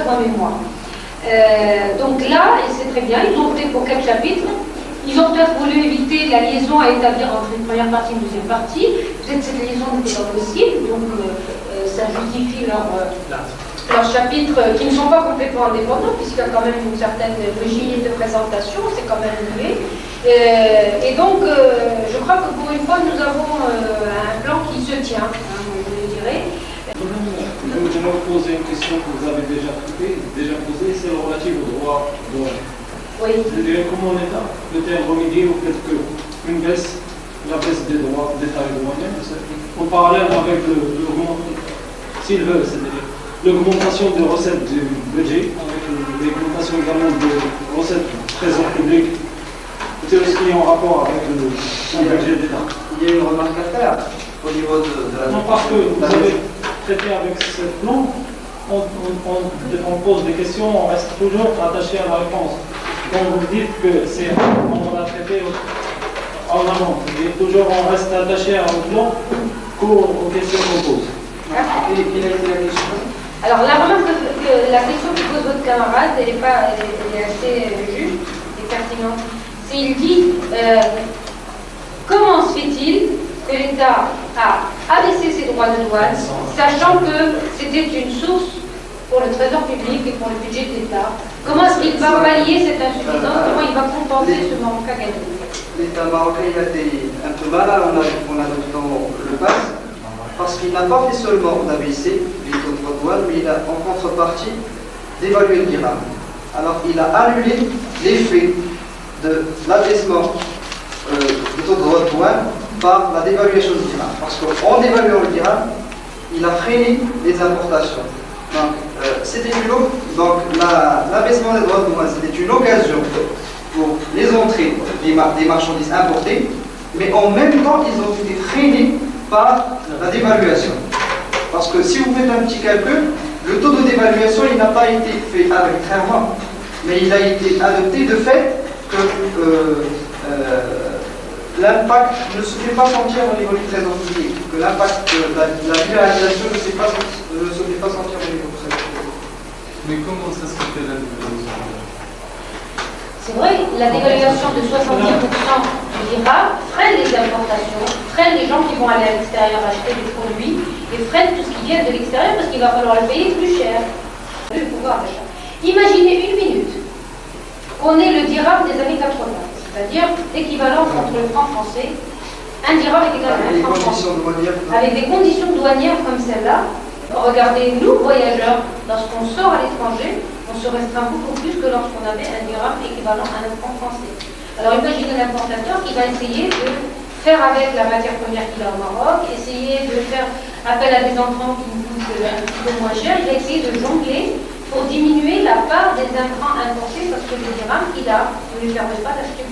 de ma mémoire. Donc là, et c'est très bien, ils ont opté pour 4 chapitres. Ils ont peut-être voulu éviter la liaison à établir entre une première partie et une deuxième partie. Peut-être que cette liaison n'était pas possible, donc ça justifie leurs chapitres qui ne sont pas complètement indépendants, puisqu'il y a quand même une certaine logique de présentation, c'est quand même élevé. Et donc, je crois que pour une fois, nous avons un plan qui se tient, je dirais. Je vais vous poser une question que vous avez déjà posée, c'est relative au droit douanier. Oui. C'est-à-dire comment l'État peut-elle remédier au fait qu'une baisse, la baisse des droits d'État et douaniers, en parallèle avec s'ils veulent, c'est-à-dire l'augmentation des recettes du budget, avec l'augmentation également des recettes du trésor public, c'est aussi en rapport avec le budget d'État. Il y a une remarque à faire au niveau de la... Non, parce que vous avez traité avec ce plan, on pose des questions, on reste toujours attaché à la réponse. Quand vous dites que c'est on l'a traité en amont, toujours on reste attaché à un plan qu'aux questions qu'on pose. Quelle a été la question? Alors la remarque, la question que pose votre camarade, elle est assez juste et pertinente. C'est il dit comment se fait-il que l'État a abaissé ses droits de douane, sachant que c'était une source pour le trésor public et pour le budget de l'État. Comment est-ce qu'il va pallier cette insuffisance? Comment il va compenser ce manque à gagner? L'État marocain a été un peu malin en adoptant le pass, parce qu'il n'a pas fait seulement d'abaisser les taux de droits de douane, mais il a en contrepartie d'évaluer le dirham. Alors il a annulé l'effet de l'abaissement du taux de droits de douane par la dévaluation du dirham. Parce qu'en dévaluant le dirham, il a freiné les importations. Donc, l'abaissement des droits de douane, c'était une occasion pour les entrées des marchandises importées, mais en même temps, ils ont été freinés par la dévaluation. Parce que si vous faites un petit calcul, le taux de dévaluation, il n'a pas été fait arbitrairement, mais il a été adopté de fait que l'impact ne se fait pas sentir au niveau du trésor public, que l'impact de la libéralisation ne se fait pas sentir au niveau du trésor public. Mais comment ça se fait la dévaluation? C'est vrai, la dévaluation de 70% du dirham freine les importations, freine les gens qui vont aller à l'extérieur acheter des produits et freine tout ce qui vient de l'extérieur parce qu'il va falloir le payer plus cher. Le pouvoir d'achat. Imaginez une minute qu'on ait le dirham des années 80, c'est-à-dire l'équivalent entre le franc français, un dirham est égal à un franc français. Avec des conditions douanières comme celle-là, regardez, nous voyageurs, lorsqu'on sort à l'étranger, on se restreint beaucoup plus que lorsqu'on avait un dirham équivalent à un franc français. Alors imaginez l'importateur qui va essayer de faire avec la matière première qu'il a au Maroc, essayer de faire appel à des entrants qui nous coûtent un petit peu moins cher, il va essayer de jongler pour diminuer la part des intrants importés parce que le dirham qu'il a ne lui permet pas d'acheter